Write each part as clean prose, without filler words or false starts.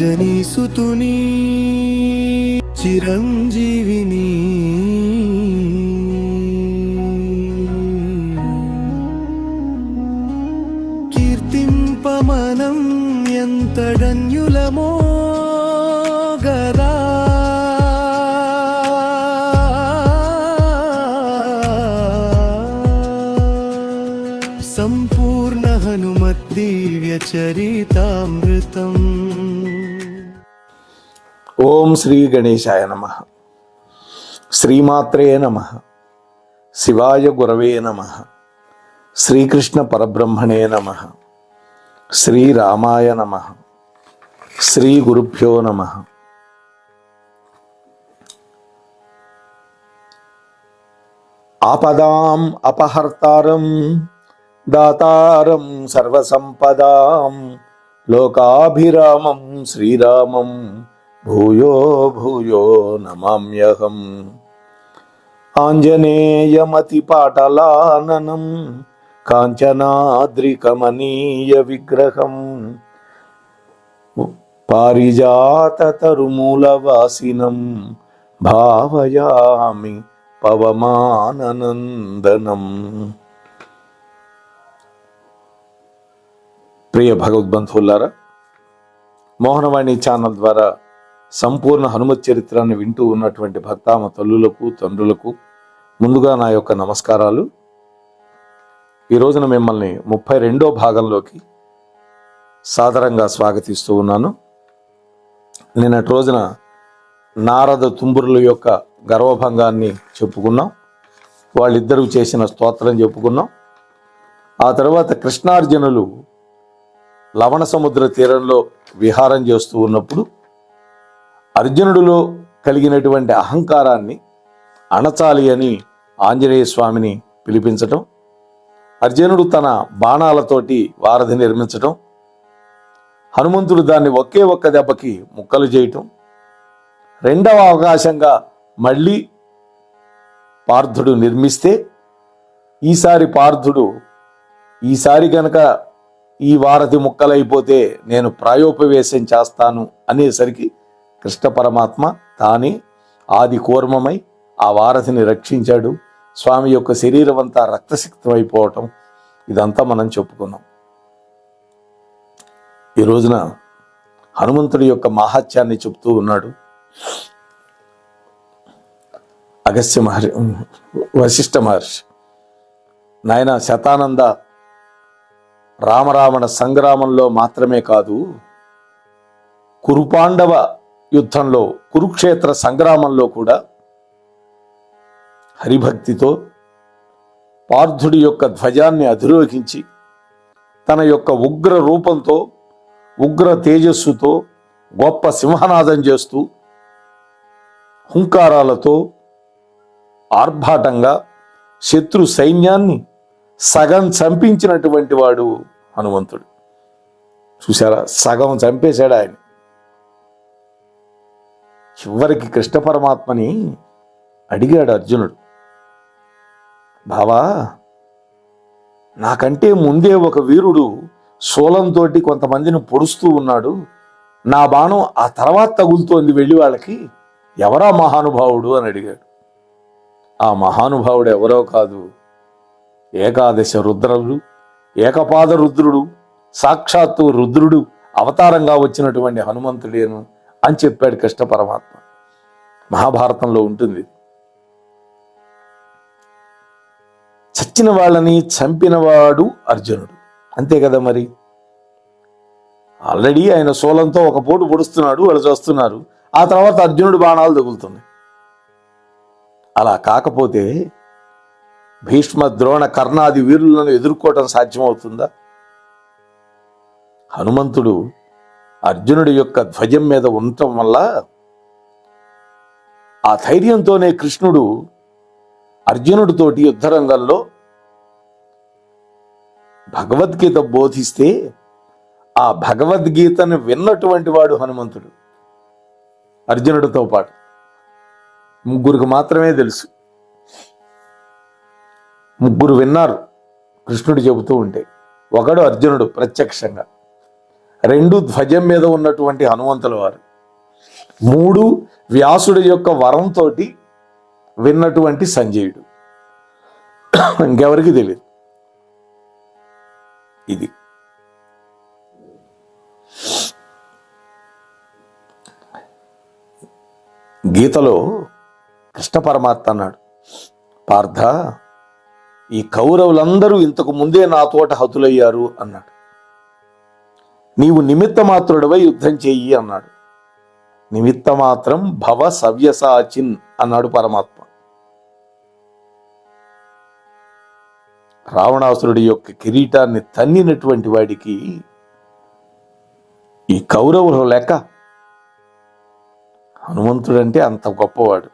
అంజనీసుతుని చిరంజీవిని కీర్తింపమనం ఎంతడన్యులమో గదా సంపూర్ణ హనుమద్దివ్య చరితామృతం. ఓం శ్రీ గణేశాయ నమః. శ్రీమాత్రే నమః. శివాయ గురవే నమః. శ్రీకృష్ణ పరబ్రహ్మణే నమః. శ్రీరామాయ నమః. శ్రీ గురుభ్యో నమః. ఆపదాం అపహర్తారం దాతారం సర్వసంపదాం లోకాభిరామం శ్రీరామం భూయో భూయో నమామ్యహం. ఆంజనేయమతిపాటలాననం కాంచనాద్రికమనీయ విగ్రహం పారిజాతతరుమూలవాసినం భావయామి పవమాననందనం. ప్రియ భగవద్బంధువులారా, మోహనవాణి ఛానల్ ద్వారా సంపూర్ణ హనుమత్ చరిత్రాన్ని వింటూ ఉన్నటువంటి భక్తామ తల్లులకు తండ్రులకు ముందుగా నా యొక్క నమస్కారాలు. ఈ రోజున మిమ్మల్ని 32వ భాగంలోకి సాదరంగా స్వాగతిస్తూ ఉన్నాను. నిన్నటి రోజున నారద తుంబురుల యొక్క గర్వభంగాన్ని చెప్పుకున్నాం, వాళ్ళిద్దరూ చేసిన స్తోత్రం చెప్పుకున్నాం. ఆ తర్వాత కృష్ణార్జునులు లవణ సముద్ర తీరంలో విహారం చేస్తూ ఉన్నప్పుడు అర్జునుడిలో కలిగినటువంటి అహంకారాన్ని అణచాలి అని ఆంజనేయ స్వామిని పిలిపించటం, అర్జునుడు తన బాణాలతోటి వారధి నిర్మించటం, హనుమంతుడు దాన్ని ఒకే ఒక్క దెబ్బకి ముక్కలు చేయటం, రెండవ అవకాశంగా మళ్ళీ పార్థుడు నిర్మిస్తే ఈసారి గనక ఈ వారధి ముక్కలైపోతే నేను ప్రాయోపవేశం చేస్తాను అనేసరికి కృష్ణ పరమాత్మ తానే ఆది కూర్మమై ఆ వారధిని రక్షించాడు. స్వామి యొక్క శరీరం అంతా రక్తసిక్తం అయిపోవటం, ఇదంతా మనం చెప్పుకున్నాం. ఈ రోజున హనుమంతుడి యొక్క మహాత్యాన్ని చెప్తూ ఉన్నాడు వశిష్ఠ మహర్షి. నాయన శతానంద, రామరావణ సంగ్రామంలో మాత్రమే కాదు, కురుపాండవ యుద్ధంలో, కురుక్షేత్ర సంగ్రామంలో కూడా హరిభక్తితో పార్థుడి యొక్క ధ్వజాన్ని అధిరోహించి తన యొక్క ఉగ్ర రూపంతో, ఉగ్ర తేజస్సుతో గొప్ప సింహనాదం చేస్తూ హుంకారాలతో ఆర్భాటంగా శత్రు సైన్యాన్ని సగం చంపించినటువంటి వాడు హనుమంతుడు. చూసారా, సగం చంపేశాడు ఆయన. చివరికి కృష్ణ పరమాత్మని అడిగాడు అర్జునుడు, బావా, నాకంటే ముందే ఒక వీరుడు శూలంతో కొంతమందిని పొడుస్తూ ఉన్నాడు, నా బాణం ఆ తర్వాత తగులుతోంది వెళ్ళి వాళ్ళకి, ఎవరా మహానుభావుడు అని అడిగాడు. ఆ మహానుభావుడు ఎవరో కాదు, ఏకాదశ రుద్రుడు, ఏకపాద రుద్రుడు, సాక్షాత్తు రుద్రుడు అవతారంగా వచ్చినటువంటి హనుమంతుడేను అని చెప్పాడు కృష్ణ పరమాత్మ. మహాభారతంలో ఉంటుంది. చచ్చిన వాళ్ళని చంపినవాడు అర్జునుడు, అంతే కదా. మరి ఆల్రెడీ ఆయన శూలంతో ఒక పోటు పొడుస్తున్నాడు, వాళ్ళు చూస్తున్నారు. ఆ తర్వాత అర్జునుడు బాణాలు తగులుతున్నాయి. అలా కాకపోతే భీష్మ ద్రోణ కర్ణాది వీరులను ఎదుర్కోవటం సాధ్యమవుతుందా? హనుమంతుడు అర్జునుడి యొక్క ధ్వజం మీద ఉండటం వల్ల ఆ ధైర్యంతోనే కృష్ణుడు అర్జునుడితోటి యుద్ధరంగంలో భగవద్గీత బోధిస్తే ఆ భగవద్గీతను విన్నటువంటి వాడు హనుమంతుడు. అర్జునుడితో పాటు ముగ్గురికి మాత్రమే తెలుసు. ముగ్గురు విన్నారు కృష్ణుడు చెబుతూ ఉంటే. ఒకడు అర్జునుడు ప్రత్యక్షంగా, 2 ధ్వజం మీద ఉన్నటువంటి హనుమంతుల వారు, 3 వ్యాసుడి యొక్క వరంతో విన్నటువంటి సంజయుడు. ఇంకెవరికి తెలియదు. ఇది గీతలో కృష్ణ పరమాత్మ అన్నాడు, పార్థ, ఈ కౌరవులందరూ ఇంతకు ముందే నా తోట హతులయ్యారు అన్నాడు. నీవు నిమిత్త మాత్రుడివై యుద్ధం చెయ్యి అన్నాడు. నిమిత్త మాత్రం భవ సవ్యసాచిన్ అన్నాడు పరమాత్మ. రావణాసురుడి యొక్క కిరీటాన్ని తన్నినటువంటి వాడికి ఈ కౌరవుల లెక్క. హనుమంతుడంటే అంత గొప్పవాడు.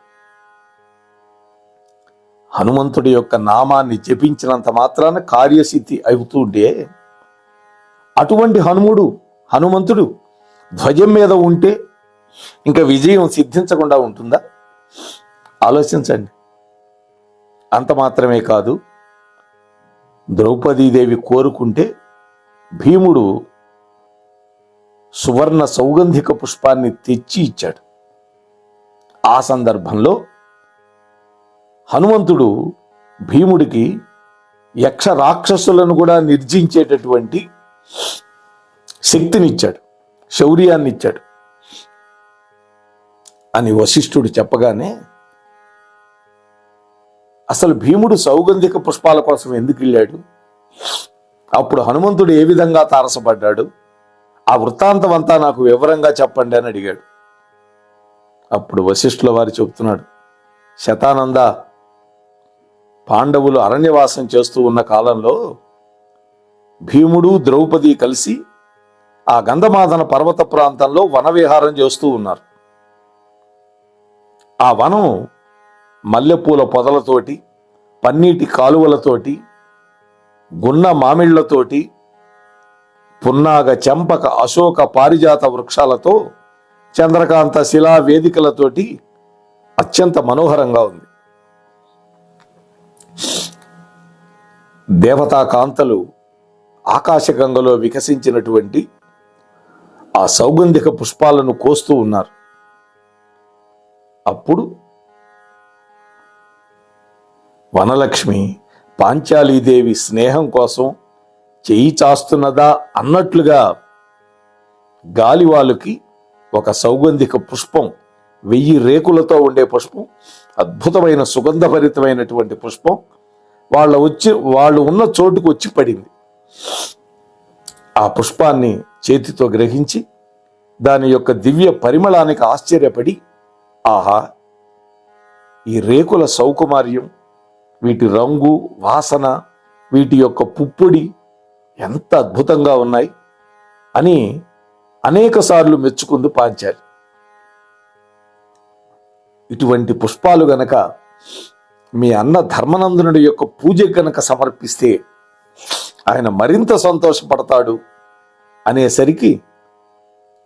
హనుమంతుడి యొక్క నామాన్ని జపించినంత మాత్రాన కార్యసిద్ధి అవుతుంటే, అటువంటి హనుమంతుడు ధ్వజం మీద ఉంటే ఇంకా విజయం సిద్ధించకుండా ఉంటుందా? ఆలోచించండి. అంత మాత్రమే కాదు, ద్రౌపదీదేవి కోరుకుంటే భీముడు సువర్ణ సౌగంధిక పుష్పాన్ని తెచ్చి ఇచ్చాడు. ఆ సందర్భంలో హనుమంతుడు భీముడికి యక్ష రాక్షసులను కూడా నిర్జించేటటువంటి శక్తినిచ్చాడు, శౌర్యాన్ని ఇచ్చాడు అని వశిష్ఠుడు చెప్పగానే, అసలు భీముడు సౌగంధిక పుష్పాల కోసం ఎందుకు వెళ్ళాడు? అప్పుడు హనుమంతుడు ఏ విధంగా తారసపడ్డాడు? ఆ వృత్తాంతం అంతా నాకు వివరంగా చెప్పండి అని అడిగాడు. అప్పుడు వశిష్ఠుల వారు చెబుతున్నాడు, శతానంద, పాండవులు అరణ్యవాసం చేస్తూ ఉన్న కాలంలో భీముడు ద్రౌపది కలిసి ఆ గంధమాదన పర్వత ప్రాంతంలో వనవిహారం చేస్తూ ఉన్నారు. ఆ వనం మల్లెపూల పొదలతోటి, పన్నీటి కాలువలతోటి, గున్న మామిళ్లతోటి, పున్నాగ, చెంపక, అశోక, పారిజాత వృక్షాలతో, చంద్రకాంత శిలా వేదికలతోటి అత్యంత మనోహరంగా ఉంది. దేవతా కాంతలు ఆకాశగంగలో వికసించినటువంటి ఆ సౌగంధిక పుష్పాలను కోస్తూ ఉన్నారు. అప్పుడు వనలక్ష్మి పాంచాలీదేవి స్నేహం కోసం చెయ్యి చాస్తున్నదా అన్నట్లుగా గాలివాలుకి ఒక సౌగంధిక పుష్పం, 1000 రేకులతో ఉండే పుష్పం, అద్భుతమైన సుగంధభరితమైనటువంటి పుష్పం వాళ్ళు ఉన్న చోటుకు వచ్చి పడింది. ఆ పుష్పాన్ని చేతితో గ్రహించి దాని యొక్క దివ్య పరిమళానికి ఆశ్చర్యపడి, ఆహా, ఈ రేకుల సౌకుమార్యం, వీటి రంగు, వాసన, వీటి యొక్క పుప్పొడి ఎంత అద్భుతంగా ఉన్నాయి అని అనేక సార్లు మెచ్చుకుంది పాంచాలి. ఇటువంటి పుష్పాలు గనక మీ అన్న ధర్మనందనుడి యొక్క పూజ గనక సమర్పిస్తే ఆయన మరింత సంతోషపడతాడు అనేసరికి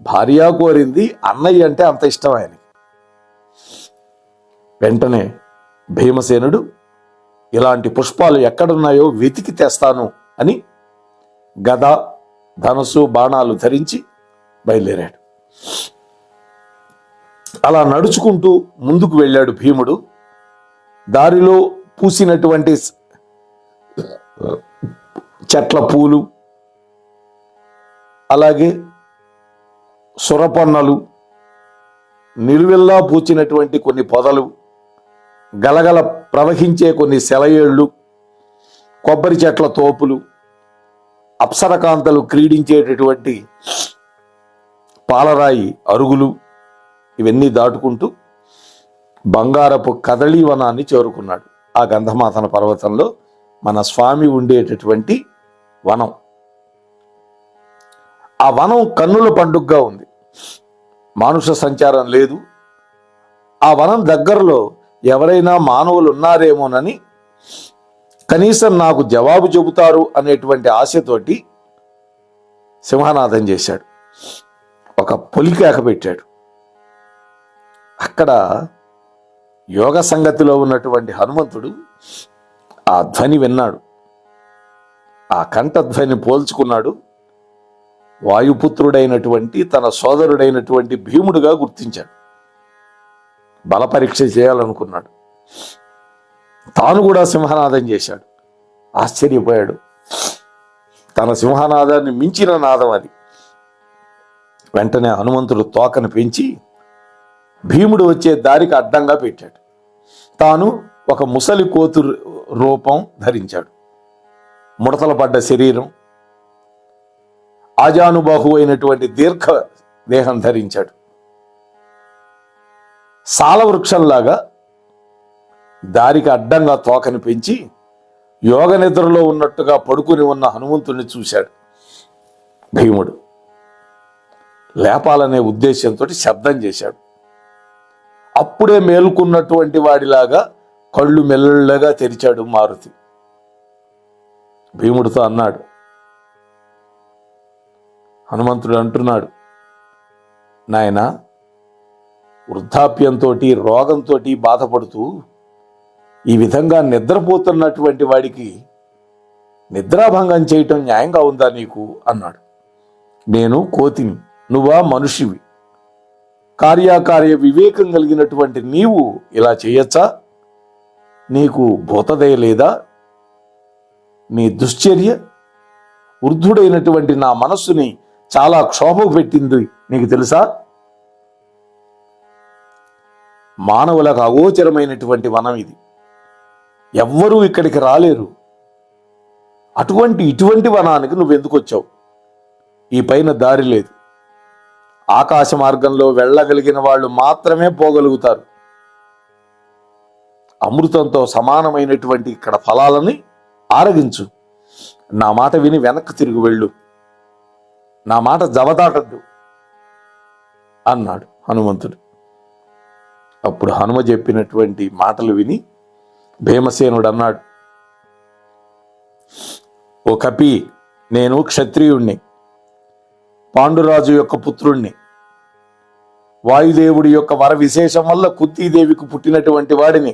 భార్య కోరింది, అన్నయ్య అంటే అంత ఇష్టం ఆయనకి. వెంటనే భీమసేనుడు ఇలాంటి పుష్పాలు ఎక్కడున్నాయో వెతికి తెస్తాను అని గద, ధనుసు, బాణాలు ధరించి బయలుదేరాడు. అలా నడుచుకుంటూ ముందుకు వెళ్ళాడు భీముడు. దారిలో పూసినటువంటి చెట్ల పూలు, అలాగే సురపొన్నలు, నిలువెల్లా పూచినటువంటి కొన్ని పొదలు, గలగల ప్రవహించే కొన్ని సెలయేళ్లు, కొబ్బరి చెట్ల తోపులు, అప్సరకాంతలు క్రీడించేటటువంటి పాలరాయి అరుగులు, ఇవన్నీ దాటుకుంటూ బంగారపు కదళీవనాన్ని చేరుకున్నాడు. ఆ గంధమాతన పర్వతంలో మన స్వామి ఉండేటటువంటి వనం. ఆ వనం కన్నుల పండుగగా ఉంది, మానుష సంచారం లేదు. ఆ వనం దగ్గరలో ఎవరైనా మానవులు ఉన్నారేమోనని, కనీసం నాకు జవాబు చెబుతారు అనేటువంటి ఆశతోటి సింహనాదం చేశాడు. ఒక పొలికేక పెట్టాడు. అక్కడ యోగ సంగతిలో ఉన్నటువంటి హనుమంతుడు ఆ ధ్వని విన్నాడు. ఆ కంఠధ్వని పోల్చుకున్నాడు. వాయుపుత్రుడైనటువంటి తన సోదరుడైనటువంటి భీముడుగా గుర్తించాడు. బలపరీక్ష చేయాలనుకున్నాడు. తాను కూడా సింహనాదం చేశాడు. ఆశ్చర్యపోయాడు. తన సింహనాదాన్ని మించిన నాదం అది. వెంటనే హనుమంతుడు తోకను పెంచి భీముడు వచ్చే దారికి అడ్డంగా పెట్టాడు. తాను ఒక ముసలి కోతు రూపం ధరించాడు. ముడతల పడ్డ శరీరం, ఆజానుబాహు అయినటువంటి దీర్ఘ దేహం ధరించాడు. సాలవృక్షంలాగా దారికి అడ్డంగా తోకని పెంచి యోగ నిద్రలో ఉన్నట్టుగా పడుకుని ఉన్న హనుమంతుడిని చూశాడు భీముడు. లేపాలనే ఉద్దేశంతో శబ్దం చేశాడు. అప్పుడే మేలుకున్నటువంటి వాడిలాగా కళ్ళు మెల్లగా తెరిచాడు మారుతి. భీముడితో అన్నాడు, హనుమంతుడు అంటున్నాడు, నాయన, వృద్ధాప్యంతో రోగంతో బాధపడుతూ ఈ విధంగా నిద్రపోతున్నటువంటి వాడికి నిద్రాభంగం చేయటం న్యాయంగా ఉందా నీకు అన్నాడు. నేను కోతిని, నువ్వా మనిషివి. కార్యాకార్య వివేకం కలిగినటువంటి నీవు ఇలా చేయొచ్చా? నీకు భూతదయ లేదా? నీ దుశ్చర్య వృద్ధుడైనటువంటి నా మనస్సుని చాలా క్షోభ పెట్టింది, నీకు తెలుసా? మానవులకు అగోచరమైనటువంటి వనం ఇది. ఎవ్వరూ ఇక్కడికి రాలేరు. ఇటువంటి వనానికి నువ్వెందుకు వచ్చావు? ఈ పైన దారి లేదు. ఆకాశ మార్గంలో వెళ్ళగలిగిన వాళ్ళు మాత్రమే పోగలుగుతారు. అమృతంతో సమానమైనటువంటి ఇక్కడ ఫలాలని ఆరగించు. నా మాట విని వెనక్కి తిరిగి వెళ్ళు. నా మాట జవదాటద్దు అన్నాడు హనుమంతుడు. అప్పుడు హనుమ చెప్పినటువంటి మాటలు విని భీమసేనుడు అన్నాడు, ఓ కపి, నేను క్షత్రియుణ్ణి, పాండురాజు యొక్క పుత్రుణ్ణి, వాయుదేవుడి యొక్క వర విశేషం వల్ల కుంతీదేవికి పుట్టినటువంటి వాడిని,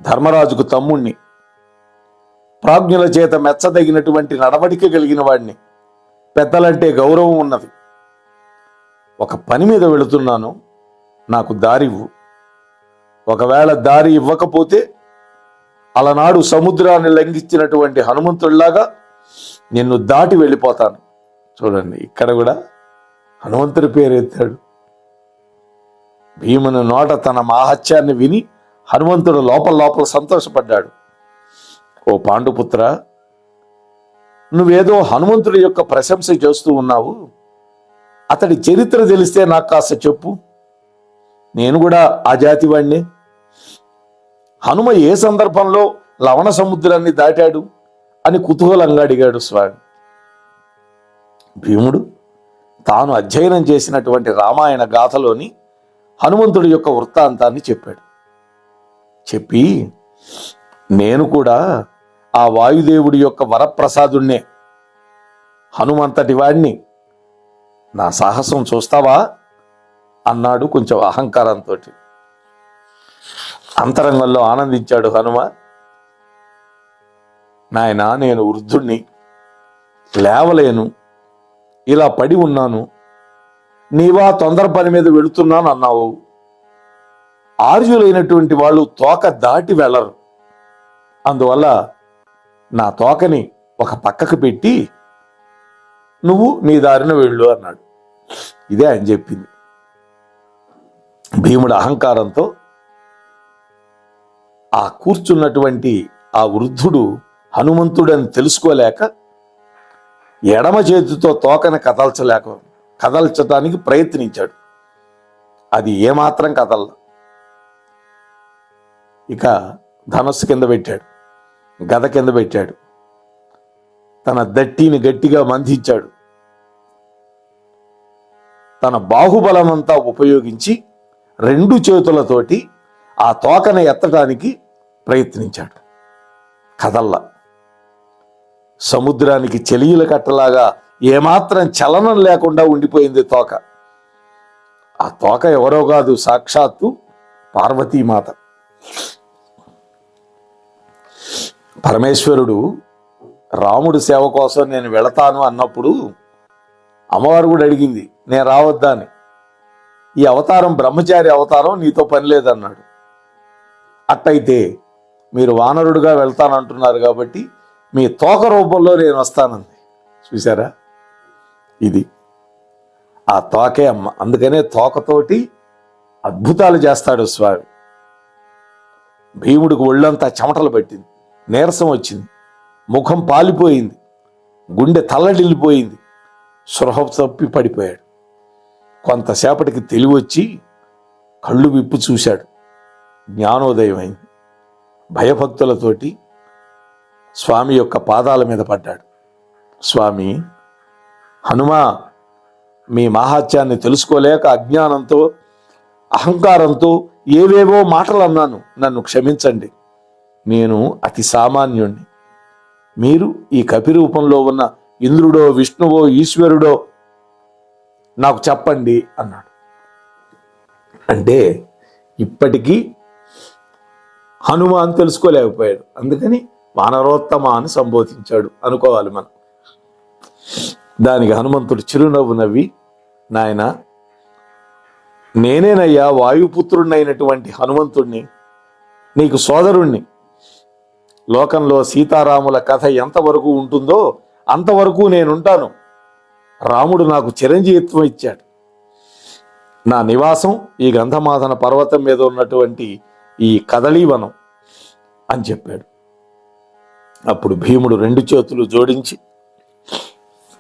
ధర్మరాజుకు తమ్ముణ్ణి, ప్రాజ్ఞుల చేత మెచ్చదగినటువంటి నడవడిక కలిగిన వాడిని, పెద్దలంటే గౌరవం ఉన్నది. ఒక పని మీద వెళుతున్నాను, నాకు దారివ్వు. ఒకవేళ దారి ఇవ్వకపోతే అలనాడు సముద్రాన్ని లంఘించినటువంటి హనుమంతుడిలాగా నిన్ను దాటి వెళ్ళిపోతాను. చూడండి, ఇక్కడ కూడా హనుమంతుడి పేరు ఎత్తాడు. భీముని నోట తన మాహత్యాన్ని విని హనుమంతుడు లోపల సంతోషపడ్డాడు. ఓ పాండుపుత్ర, నువ్వేదో హనుమంతుడి యొక్క ప్రశంస చేస్తూ ఉన్నావు. అతడి చరిత్ర తెలిస్తే నాకు కాస్త చెప్పు. నేను కూడా ఆ జాతి వాణ్ణి. హనుమ ఏ సందర్భంలో లవణ సముద్రాన్ని దాటాడు అని కుతూహలంగా అడిగాడు స్వామి. భీముడు తాను అధ్యయనం చేసినటువంటి రామాయణ గాథలోని హనుమంతుడి యొక్క వృత్తాంతాన్ని చెప్పాడు. చెప్పి, నేను కూడా ఆ వాయుదేవుడి యొక్క వరప్రసాదుణ్ణే, హనుమంతటి వాడిని. నా సాహసం చూస్తావా అన్నాడు కొంచెం అహంకారంతో. అంతరంగంలో ఆనందించాడు హనుమ. నాయనా, నేను వృద్ధుణ్ణి, లేవలేను, ఇలా పడి ఉన్నాను. నీవా తొందర పని మీద వెళుతున్నాను అన్నావు. ఆర్యులైనటువంటి వాళ్ళు తోక దాటి వెళ్ళరు. అందువల్ల నా తోకని ఒక పక్కకు పెట్టి నువ్వు నీ దారిన వెళ్ళు అన్నాడు. ఇదే ఆయన చెప్పింది. భీముడు అహంకారంతో ఆ కూర్చున్నటువంటి ఆ వృద్ధుడు హనుమంతుడని తెలుసుకోలేక ఎడమ చేతితో తోకని కదల్చటానికి ప్రయత్నించాడు. అది ఏమాత్రం కదల. ఇక ధనస్సు కింద పెట్టాడు, గద కింద పెట్టాడు, తన దట్టిని గట్టిగా మంధించాడు. తన బాహుబలమంతా ఉపయోగించి 2 చేతులతోటి ఆ తోకను ఎత్తడానికి ప్రయత్నించాడు. కదల్లా. సముద్రానికి చెలియల కట్టలాగా ఏమాత్రం చలనం లేకుండా ఉండిపోయింది తోక. ఆ తోక ఎవరో కాదు, సాక్షాత్తు పార్వతీమాత. పరమేశ్వరుడు రాముడి సేవ కోసం నేను వెళతాను అన్నప్పుడు అమ్మవారు కూడా అడిగింది, నేను రావద్దా అని. ఈ అవతారం బ్రహ్మచారి అవతారం, నీతో పని లేదన్నాడు. అట్టయితే మీరు వానరుడుగా వెళ్తానంటున్నారు కాబట్టి మీ తోక రూపంలో నేను వస్తానంది. చూసారా, ఇది ఆ తోకే అమ్మ. అందుకనే తోకతోటి అద్భుతాలు చేస్తాడు స్వామి. భీముడికి ఒళ్ళంతా చెమటలు పట్టింది, నీరసం వచ్చింది, ముఖం పాలిపోయింది, గుండె తల్లడిల్లిపోయింది, సృహ తప్పి పడిపోయాడు. కొంతసేపటికి తెలివి వచ్చి కళ్ళు విప్పి చూశాడు. జ్ఞానోదయం అయింది. భయభక్తులతోటి స్వామి యొక్క పాదాల మీద పడ్డాడు. స్వామి, హనుమా, మీ మహాత్యాన్ని తెలుసుకోలేక అజ్ఞానంతో అహంకారంతో ఏవేవో మాటలు అన్నాను, నన్ను క్షమించండి. నేను అతి సామాన్యుణ్ణి. మీరు ఈ కపి రూపంలో ఉన్న ఇంద్రుడో విష్ణువో ఈశ్వరుడో నాకు చెప్పండి అన్నాడు. అంటే ఇప్పటికీ హనుమ అని తెలుసుకోలేకపోయాడు. అందుకని వానరోత్తమ అని సంబోధించాడు అనుకోవాలి మనం. దానికి హనుమంతుడు చిరునవ్వు నవ్వి, నాయన, నేనేనయ్యా వాయుపుత్రుడినైనటువంటి హనుమంతుణ్ణి, నీకు సోదరుణ్ణి. లోకంలో సీతారాముల కథ ఎంతవరకు ఉంటుందో అంతవరకు నేనుంటాను. రాముడు నాకు చిరంజీవిత్వం ఇచ్చాడు. నా నివాసం ఈ గంధమాదన పర్వతం మీద ఉన్నటువంటి ఈ కదళీవనం అని చెప్పాడు. అప్పుడు భీముడు రెండు చేతులు జోడించి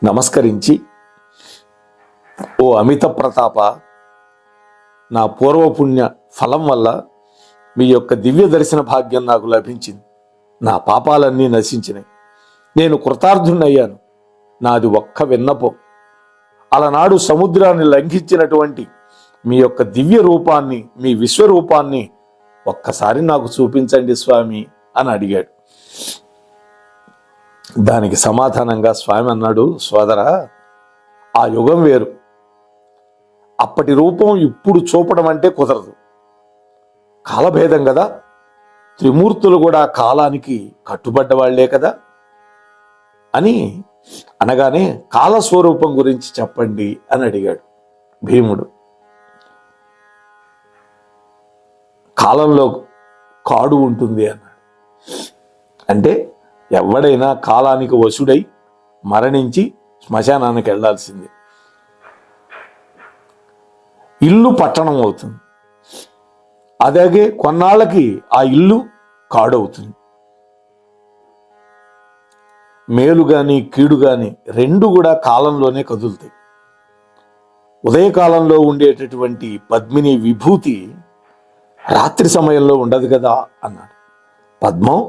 నమస్కరించి, ఓ అమిత ప్రతాప, నా పూర్వపుణ్య ఫలం వల్ల మీ యొక్క దివ్య దర్శన భాగ్యం నాకు లభించింది. నా పాపాలన్నీ నశించినాయి. నేను కృతార్థునయ్యాను. నాది ఒక్క విన్నపం. అలనాడు సముద్రాన్ని లంఘించినటువంటి మీ యొక్క దివ్య రూపాన్ని, మీ విశ్వరూపాన్ని ఒక్కసారి నాకు చూపించండి స్వామి అని అడిగాడు. దానికి సమాధానంగా స్వామి అన్నాడు, సోదరా, ఆ యుగం వేరు. అప్పటి రూపం ఇప్పుడు చూపడం అంటే కుదరదు. కాలభేదం కదా. త్రిమూర్తులు కూడా కాలానికి కట్టుబడ్డ వాళ్లే కదా అని అనగానే కాలస్వరూపం గురించి చెప్పండి అని అడిగాడు భీముడు. కాలంలో కాడు ఉంటుంది అన్నాడు. అంటే ఎవడైనా కాలానికి వశుడై మరణించి శ్మశానానికి వెళ్లాల్సిందే. ఇల్లు పట్టణం అవుతుంది. అలాగే కొన్నాళ్ళకి ఆ ఇల్లు కాడవుతుంది. మేలు గాని కీడు గాని రెండు కూడా కాలంలోనే కదులుతాయి. ఉదయకాలంలో ఉండేటటువంటి పద్మిని విభూతి రాత్రి సమయంలో ఉండదు కదా అన్నాడు. పద్మం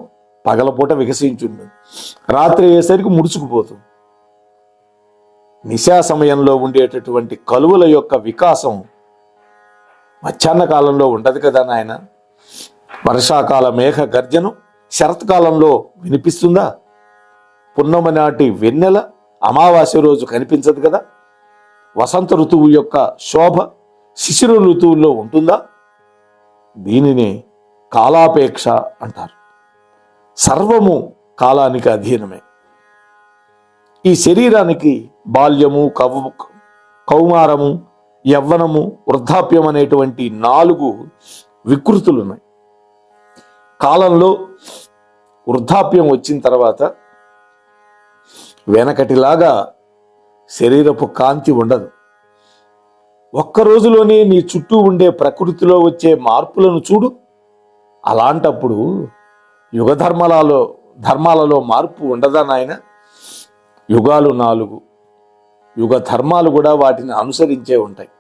పగలపూట వికసించుంటుంది, రాత్రి అయ్యేసరికి ముడుచుకుపోతుంది. నిశా సమయంలో ఉండేటటువంటి కలువల యొక్క వికాసం మధ్యాహ్న కాలంలో ఉండదు కదా నాయన. వర్షాకాల మేఘ గర్జనం శరత్కాలంలో వినిపిస్తుందా? పున్నమ నాటి వెన్నెల అమావాస్య రోజు కనిపించదు కదా. వసంత ఋతువు యొక్క శోభ శిశిర ఋతువుల్లో ఉంటుందా? దీనిని కాలాపేక్ష అంటారు. సర్వము కాలానికి అధీనమే. ఈ శరీరానికి బాల్యము, కౌమారము, యవ్వనము, వృద్ధాప్యం అనేటువంటి 4 వికృతులు ఉన్నాయి. కాలంలో వృద్ధాప్యం వచ్చిన తర్వాత వెనకటిలాగా శరీరపు కాంతి ఉండదు. ఒక్క రోజులోనే నీ చుట్టూ ఉండే ప్రకృతిలో వచ్చే మార్పులను చూడు. అలాంటప్పుడు యుగ ధర్మాలలో మార్పు ఉండదా నాయన? యుగాలు 4, యుగ ధర్మాలు కూడా వాటిని అనుసరించే ఉంటాయి.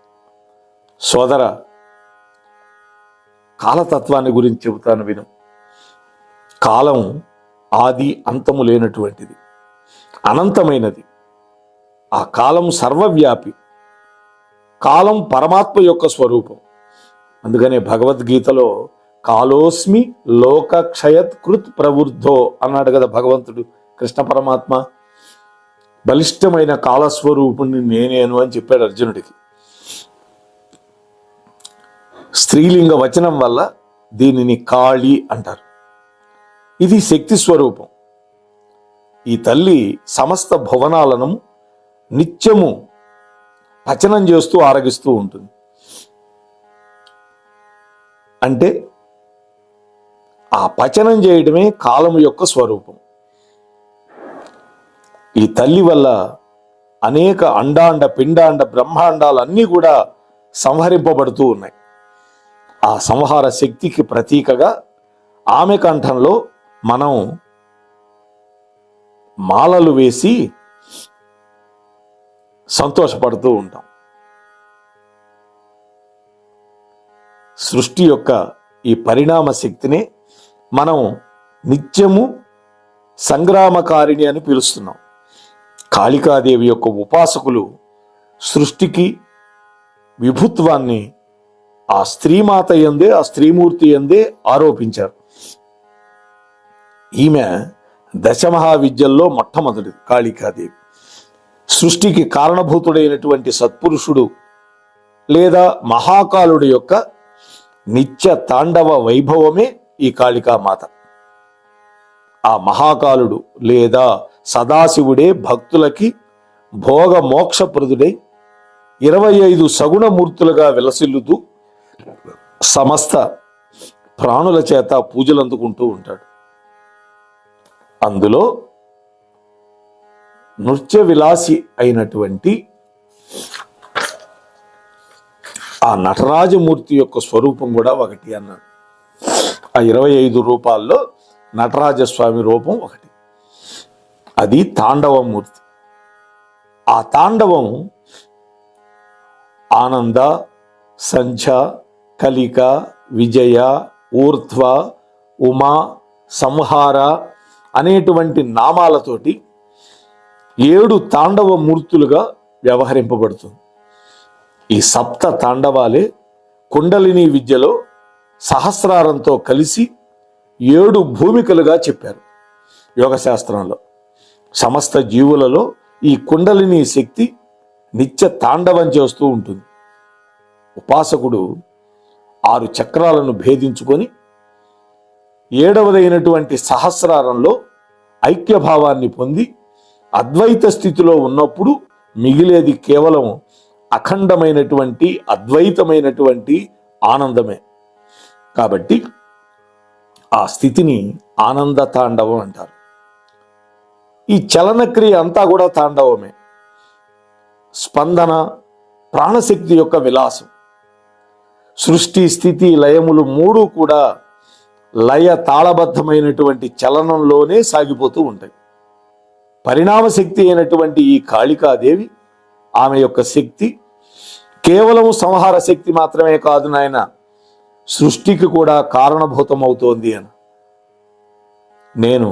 సోదర, కాలతత్వాన్ని గురించి చెబుతాను విను. కాలం ఆది అంతము లేనటువంటిది, అనంతమైనది. ఆ కాలం సర్వవ్యాపి. కాలం పరమాత్మ యొక్క స్వరూపం. అందుకనే భగవద్గీతలో కాలోస్మి లోకక్షయత్ కృత్ ప్రవృద్ధో అన్నాడు కదా భగవంతుడు, కృష్ణ పరమాత్మ. బలిష్టమైన కాలస్వరూపుణ్ణి నేనేను అని చెప్పాడు అర్జునుడికి. స్త్రీలింగ వచనం వల్ల దీనిని కాళి అంటారు. ఇది శక్తి స్వరూపం. ఈ తల్లి సమస్త భువనాలను నిత్యము పచనం చేస్తూ ఆరగిస్తూ ఉంటుంది. అంటే ఆ పచనం చేయడమే కాలము యొక్క స్వరూపం. ఈ తల్లి వల్ల అనేక అండాండ పిండాండ బ్రహ్మాండాలు అన్నీ కూడా సంహరింపబడుతూ ఉన్నాయి. ఆ సంహార శక్తికి ప్రతీకగా ఆమె కంఠంలో మనం మాలలు వేసి సంతోషపడుతూ ఉంటాం. సృష్టి యొక్క ఈ పరిణామ శక్తిని మనం నిత్యము సంగ్రామకారిణి అని పిలుస్తున్నాం. కాళికాదేవి యొక్క ఉపాసకులు సృష్టికి విభుత్వాన్ని ఆ స్త్రీమాత యందే, ఆ స్త్రీమూర్తి యందే ఆరోపించారు. ఈమె దశమహావిద్యల్లో మొట్టమొదటిది కాళికాదేవి. సృష్టికి కారణభూతుడైనటువంటి సత్పురుషుడు లేదా మహాకాలుడి యొక్క నిత్య తాండవ వైభవమే ఈ కాళికామాత. ఆ మహాకాలుడు లేదా సదాశివుడే భక్తులకి భోగ మోక్షప్రదుడై 25 సగుణమూర్తులుగా విలసిల్లుతూ సమస్త ప్రాణుల చేత పూజలు అందుకుంటూ ఉంటాడు. అందులో నృత్య విలాసి అయినటువంటి ఆ నటరాజమూర్తి యొక్క స్వరూపం కూడా ఒకటి అన్నాడు. ఆ 25 రూపాల్లో నటరాజస్వామి రూపం ఒకటి. అది తాండవమూర్తి. ఆ తాండవం ఆనంద, సంధ్య, కలిక, విజయ, ఊర్ధ్వ, ఉమా, సంహార అనేటువంటి నామాలతోటి 7 తాండవ మూర్తులుగా వ్యవహరింపబడుతుంది. ఈ సప్త తాండవాలే కుండలిని విద్యలో సహస్రారంతో కలిసి 7 భూమికలుగా చెప్పారు యోగశాస్త్రంలో. సమస్త జీవులలో ఈ కుండలిని శక్తి నిత్య తాండవం చేస్తూ ఉంటుంది. ఉపాసకుడు 6 చక్రాలను భేదించుకొని 7వదైనటువంటి సహస్రారంలో ఐక్యభావాన్ని పొంది అద్వైత స్థితిలో ఉన్నప్పుడు మిగిలేది కేవలం అఖండమైనటువంటి అద్వైతమైనటువంటి ఆనందమే. కాబట్టి ఆ స్థితిని ఆనంద తాండవం అంటారు. ఈ చలనక్రియ అంతా కూడా తాండవమే. స్పందన ప్రాణశక్తి యొక్క విలాసం. సృష్టి స్థితి లయములు 3 కూడా లయ తాళబద్ధమైనటువంటి చలనంలోనే సాగిపోతూ ఉంటాయి. పరిణామ శక్తి అయినటువంటి ఈ కాళికాదేవి, ఆమె యొక్క శక్తి కేవలం సంహార శక్తి మాత్రమే కాదు నాయన, సృష్టికి కూడా కారణభూతమవుతోంది అని. నేను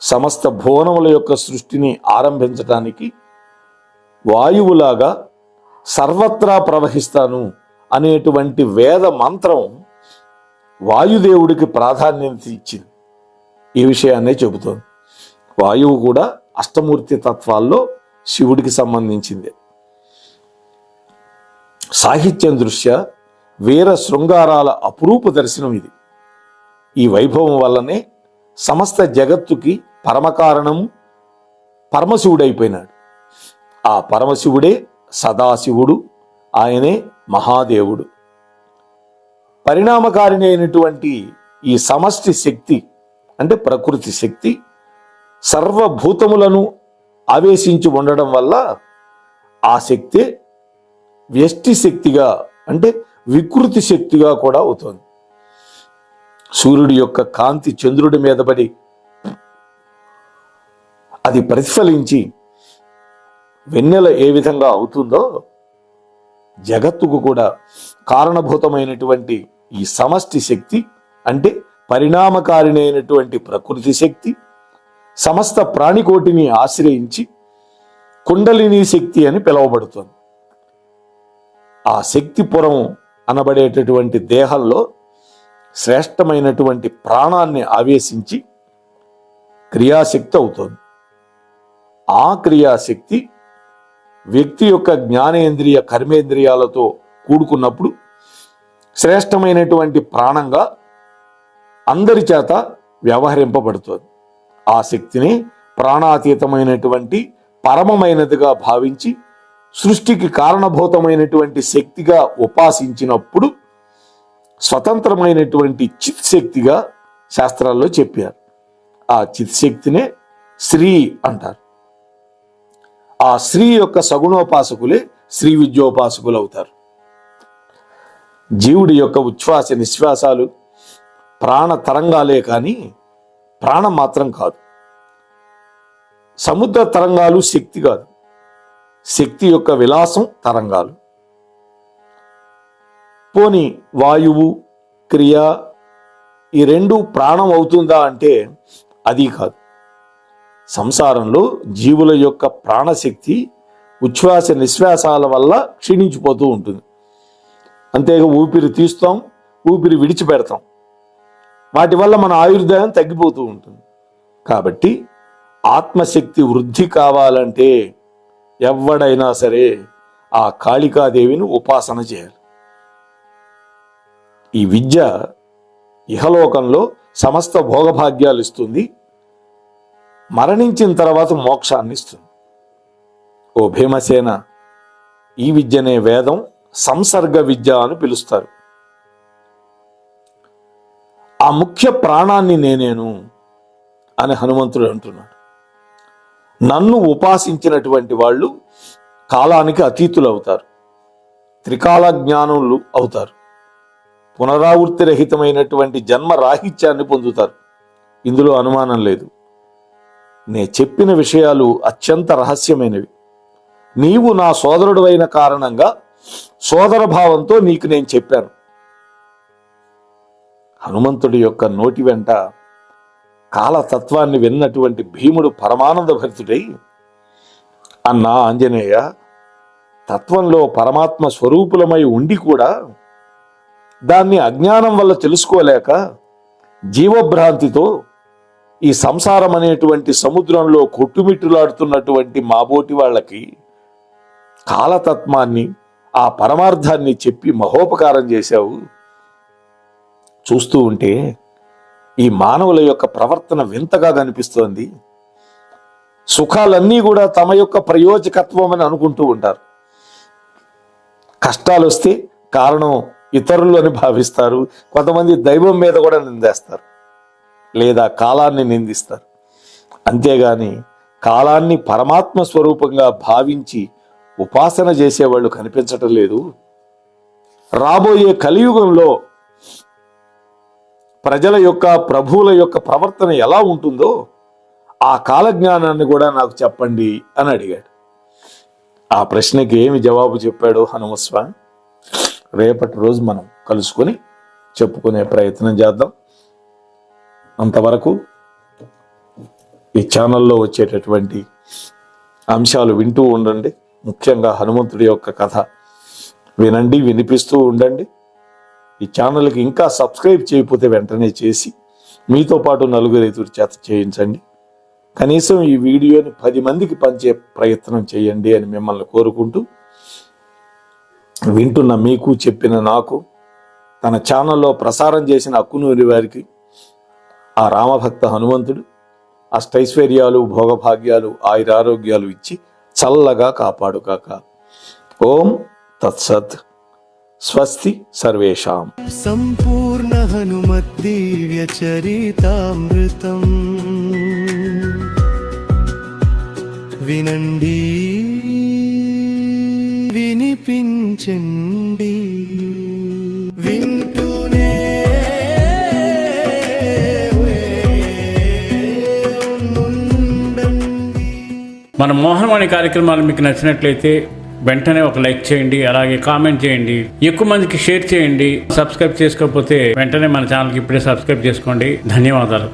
సమస్త భువనముల యొక్క సృష్టిని ఆరంభించటానికి వాయువులాగా సర్వత్రా ప్రవహిస్తాను అనేటువంటి వేద మంత్రం వాయుదేవుడికి ప్రాధాన్యత ఇచ్చింది. ఈ విషయాన్నే చెబుతోంది. వాయువు కూడా అష్టమూర్తి తత్వాల్లో శివుడికి సంబంధించింది. సాహిత్యం దృష్ట్యా వీర శృంగారాల అపురూప దర్శనం ఇది. ఈ వైభవం వల్లనే సమస్త జగత్తుకి పరమకారణము పరమశివుడైపోయినాడు. ఆ పరమశివుడే సదాశివుడు, ఆయనే మహాదేవుడు. పరిణామకారిణి అయినటువంటి ఈ సమష్టి శక్తి అంటే ప్రకృతి శక్తి సర్వభూతములను ఆవేశించి ఉండడం వల్ల ఆ శక్తే వ్యష్టి శక్తిగా అంటే వికృతి శక్తిగా కూడా అవుతుంది. సూర్యుడి యొక్క కాంతి చంద్రుడి మీద పడి అది ప్రతిఫలించి వెన్నెల ఏ విధంగా అవుతుందో జగత్తుకు కూడా కారణభూతమైనటువంటి ఈ సమష్టి శక్తి అంటే పరిణామకారిణి అయినటువంటి ప్రకృతి శక్తి సమస్త ప్రాణికోటిని ఆశ్రయించి కుండలిని శక్తి అని పిలువబడుతుంది. ఆ శక్తిపురం అనబడేటటువంటి దేహంలో శ్రేష్టమైనటువంటి ప్రాణాన్ని ఆవేశించి క్రియాశక్తి అవుతుంది. ఆ క్రియాశక్తి వ్యక్తి యొక్క జ్ఞానేంద్రియ కర్మేంద్రియాలతో కూడుకున్నప్పుడు శ్రేష్టమైనటువంటి ప్రాణంగా అందరి చేత వ్యవహరింపబడుతుంది. ఆ శక్తిని ప్రాణాతీతమైనటువంటి పరమమైనదిగా భావించి సృష్టికి కారణభూతమైనటువంటి శక్తిగా ఉపాసించినప్పుడు స్వతంత్రమైనటువంటి చిత్ శక్తిగా శాస్త్రాల్లో చెప్పారు. ఆ చిత్ శక్తినే శ్రీ అంటారు. ఆ శ్రీ యొక్క సగుణోపాసకులే శ్రీ విద్యోపాసకులు అవుతారు. జీవుడి యొక్క ఉచ్ఛ్వాస నిశ్వాసాలు ప్రాణ తరంగాలే కానీ ప్రాణం మాత్రం కాదు. సముద్ర తరంగాలు శక్తి కాదు, శక్తి యొక్క విలాసం తరంగాలు. పోని వాయువు క్రియ ఈ రెండు ప్రాణం అవుతుందా అంటే అది కాదు. సంసారంలో జీవుల యొక్క ప్రాణశక్తి ఉచ్ఛ్వాస నిశ్వాసాల వల్ల క్షీణించిపోతూ ఉంటుంది. అంతేగా ఊపిరి తీస్తాం, ఊపిరి విడిచిపెడతాం, వాటి వల్ల మన ఆయుర్దాయం తగ్గిపోతూ ఉంటుంది. కాబట్టి ఆత్మశక్తి వృద్ధి కావాలంటే ఎవడైనా సరే ఆ కాళికాదేవిని ఉపాసన చేయాలి. ఈ విద్య ఇహలోకంలో సమస్త భోగభాగ్యాలు ఇస్తుంది, మరణించిన తర్వాత మోక్షాన్ని ఇస్తుంది. ఓ భీమసేన, ఈ విద్యనే వేదం సంసర్గ విద్య అని పిలుస్తారు. ఆ ముఖ్య ప్రాణాన్ని నేనేను అని హనుమంతుడు అంటున్నాడు. నన్ను ఉపాసించినటువంటి వాళ్ళు కాలానికి అతీతులు అవుతారు, త్రికాల జ్ఞానులు అవుతారు, పునరావృత్తి రహితమైనటువంటి జన్మ రాహిత్యాన్ని పొందుతారు. ఇందులో అనుమానం లేదు. నే చెప్పిన విషయాలు అత్యంత రహస్యమైనవి. నీవు నా సోదరుడు అయిన కారణంగా సోదర భావంతో నీకు నేను చెప్పాను. హనుమంతుడి యొక్క నోటి వెంట కాలతత్వాన్ని విన్నటువంటి భీముడు పరమానంద భరితుడై, అన్నా ఆంజనేయ, తత్వంలో పరమాత్మ స్వరూపులమై ఉండి కూడా దాన్ని అజ్ఞానం వల్ల తెలుసుకోలేక జీవభ్రాంతితో ఈ సంసారం అనేటువంటి సముద్రంలో కొట్టుమిట్టులాడుతున్నటువంటి మాబోటి వాళ్ళకి కాలతత్వాన్ని, ఆ పరమార్థాన్ని చెప్పి మహోపకారం చేశావు. చూస్తూ ఉంటే ఈ మానవుల యొక్క ప్రవర్తన వింతగా కనిపిస్తోంది. సుఖాలన్నీ కూడా తమ యొక్క ప్రయోజకత్వం అని అనుకుంటూ ఉంటారు. కష్టాలు వస్తే కారణం ఇతరులు అని భావిస్తారు. కొంతమంది దైవం మీద కూడా నిందేస్తారు, లేదా కాలాన్ని నిందిస్తారు. అంతేగాని కాలాన్ని పరమాత్మ స్వరూపంగా భావించి ఉపాసన చేసేవాళ్ళు కనిపించటం లేదు. రాబోయే కలియుగంలో ప్రజల యొక్క ప్రభువుల యొక్క ప్రవర్తన ఎలా ఉంటుందో ఆ కాలజ్ఞానాన్ని కూడా నాకు చెప్పండి అని అడిగాడు. ఆ ప్రశ్నకి ఏమి జవాబు చెప్పాడు హనుమస్వామి, రేపటి రోజు మనం కలుసుకొని చెప్పుకునే ప్రయత్నం చేద్దాం. అంతవరకు ఈ ఛానల్లో వచ్చేటటువంటి అంశాలు వింటూ ఉండండి. ముఖ్యంగా హనుమంతుడి యొక్క కథ వినండి, వినిపిస్తూ ఉండండి. ఈ ఛానల్కి ఇంకా సబ్స్క్రైబ్ చేయకపోతే వెంటనే చేసి మీతో పాటు నలుగురు ఎదురు చేత చేయించండి. కనీసం ఈ వీడియోని 10 మందికి పంచే ప్రయత్నం చేయండి అని మిమ్మల్ని కోరుకుంటూ, వింటున్న మీకు, చెప్పిన నాకు, తన ఛానల్లో ప్రసారం చేసిన అక్కునూరి వారికి ఆ రామభక్త హనుమంతుడు అష్టైశ్వర్యాలు, భోగభాగ్యాలు, ఆయురారోగ్యాలు ఇచ్చి చల్లగా కాపాడుగాక. ఓం తత్సత్. స్వస్తి సర్వేషాం. సంపూర్ణ హనుమద్దివ్య చరితామృతం వినండి, వినిపించండి, వింటూనే ఉండండి. మన మోహనవాణి కార్యక్రమాలు మీకు నచ్చినట్లయితే వెంటనే ఒక లైక్ చేయండి, అలాగే కామెంట్ చేయండి, ఎక్కువ మందికి షేర్ చేయండి. సబ్స్క్రైబ్ చేసుకోకపోతే వెంటనే మన ఛానల్కి ఇప్పుడే సబ్స్క్రైబ్ చేసుకోండి. ధన్యవాదాలు.